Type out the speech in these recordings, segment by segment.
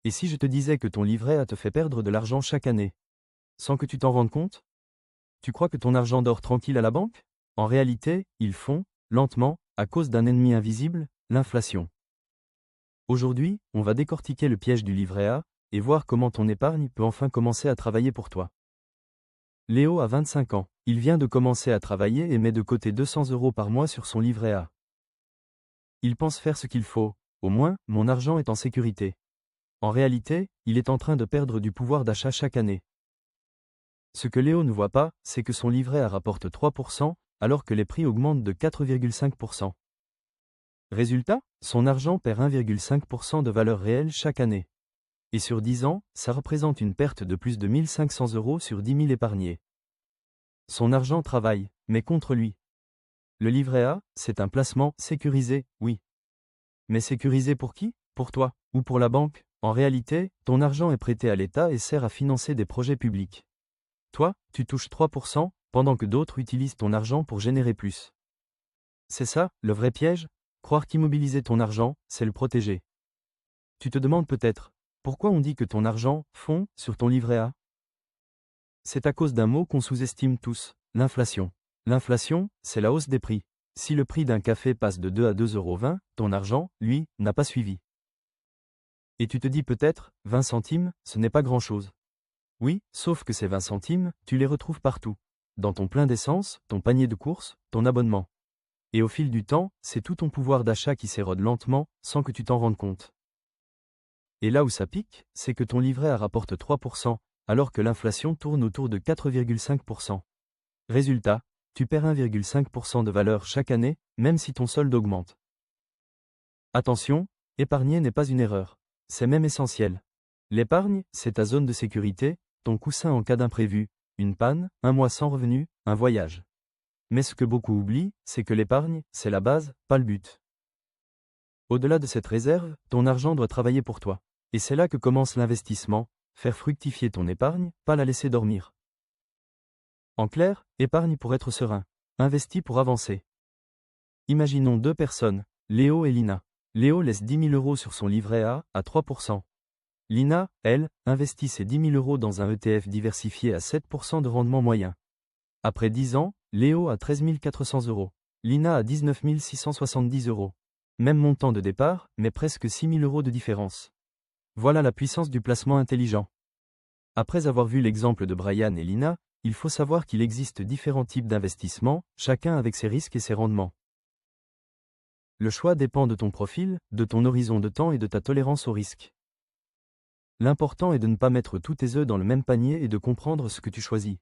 Et si je te disais que ton livret A te fait perdre de l'argent chaque année, sans que tu t'en rendes compte? Tu crois que ton argent dort tranquille à la banque? En réalité, il fond, lentement, à cause d'un ennemi invisible, l'inflation. Aujourd'hui, on va décortiquer le piège du livret A et voir comment ton épargne peut enfin commencer à travailler pour toi. Léo a 25 ans. Il vient de commencer à travailler et met de côté 200 € par mois sur son livret A. Il pense faire ce qu'il faut. Au moins, mon argent est en sécurité. En réalité, il est en train de perdre du pouvoir d'achat chaque année. Ce que Léo ne voit pas, c'est que son livret A rapporte 3%, alors que les prix augmentent de 4,5%. Résultat, son argent perd 1,5% de valeur réelle chaque année. Et sur 10 ans, ça représente une perte de plus de 1 500 € sur 10 000 épargnés. Son argent travaille, mais contre lui. Le livret A, c'est un placement sécurisé, oui. Mais sécurisé pour qui? Pour toi, ou pour la banque? En réalité, ton argent est prêté à l'État et sert à financer des projets publics. Toi, tu touches 3%, pendant que d'autres utilisent ton argent pour générer plus. C'est ça, le vrai piège? Croire qu'immobiliser ton argent, c'est le protéger. Tu te demandes peut-être, pourquoi on dit que ton argent fond sur ton livret A? C'est à cause d'un mot qu'on sous-estime tous, l'inflation. L'inflation, c'est la hausse des prix. Si le prix d'un café passe de 2 à 2,20 €, ton argent, lui, n'a pas suivi. Et tu te dis peut-être, 20 centimes, ce n'est pas grand-chose. Oui, sauf que ces 20 centimes, tu les retrouves partout. Dans ton plein d'essence, ton panier de courses, ton abonnement. Et au fil du temps, c'est tout ton pouvoir d'achat qui s'érode lentement, sans que tu t'en rendes compte. Et là où ça pique, c'est que ton livret A rapporte 3%, alors que l'inflation tourne autour de 4,5%. Résultat, tu perds 1,5% de valeur chaque année, même si ton solde augmente. Attention, épargner n'est pas une erreur. C'est même essentiel. L'épargne, c'est ta zone de sécurité, ton coussin en cas d'imprévu, une panne, un mois sans revenu, un voyage. Mais ce que beaucoup oublient, c'est que l'épargne, c'est la base, pas le but. Au-delà de cette réserve, ton argent doit travailler pour toi. Et c'est là que commence l'investissement, faire fructifier ton épargne, pas la laisser dormir. En clair, épargne pour être serein. Investis pour avancer. Imaginons deux personnes, Léo et Lina. Léo laisse 10 000 € sur son livret A, à 3%. Lina, elle, investit ses 10 000 € dans un ETF diversifié à 7% de rendement moyen. Après 10 ans, Léo a 13 400 €. Lina a 19 670 €. Même montant de départ, mais presque 6 000 € de différence. Voilà la puissance du placement intelligent. Après avoir vu l'exemple de Brian et Lina, il faut savoir qu'il existe différents types d'investissements, chacun avec ses risques et ses rendements. Le choix dépend de ton profil, de ton horizon de temps et de ta tolérance au risque. L'important est de ne pas mettre tous tes œufs dans le même panier et de comprendre ce que tu choisis.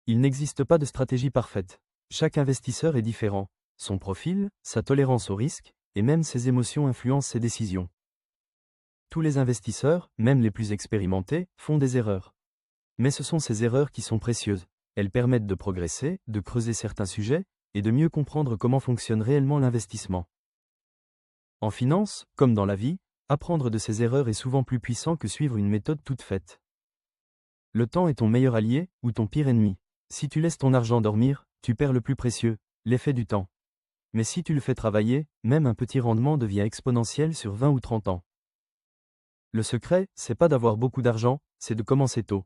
Il n'existe pas de stratégie parfaite. Chaque investisseur est différent. Son profil, sa tolérance au risque, et même ses émotions influencent ses décisions. Tous les investisseurs, même les plus expérimentés, font des erreurs. Mais ce sont ces erreurs qui sont précieuses. Elles permettent de progresser, de creuser certains sujets, et de mieux comprendre comment fonctionne réellement l'investissement. En finance, comme dans la vie, apprendre de ses erreurs est souvent plus puissant que suivre une méthode toute faite. Le temps est ton meilleur allié, ou ton pire ennemi. Si tu laisses ton argent dormir, tu perds le plus précieux, l'effet du temps. Mais si tu le fais travailler, même un petit rendement devient exponentiel sur 20 ou 30 ans. Le secret, c'est pas d'avoir beaucoup d'argent, c'est de commencer tôt.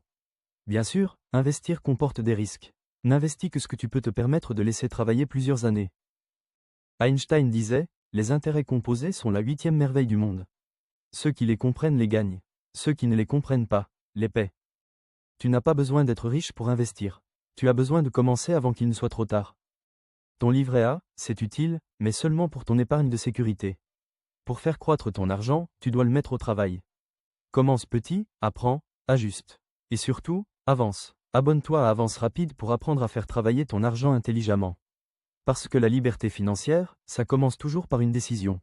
Bien sûr, investir comporte des risques. N'investis que ce que tu peux te permettre de laisser travailler plusieurs années. Einstein disait, les intérêts composés sont la 8e merveille du monde. Ceux qui les comprennent les gagnent. Ceux qui ne les comprennent pas, les paient. Tu n'as pas besoin d'être riche pour investir. Tu as besoin de commencer avant qu'il ne soit trop tard. Ton livret A, c'est utile, mais seulement pour ton épargne de sécurité. Pour faire croître ton argent, tu dois le mettre au travail. Commence petit, apprends, ajuste. Et surtout, avance. Abonne-toi à Avance Rapide pour apprendre à faire travailler ton argent intelligemment. Parce que la liberté financière, ça commence toujours par une décision.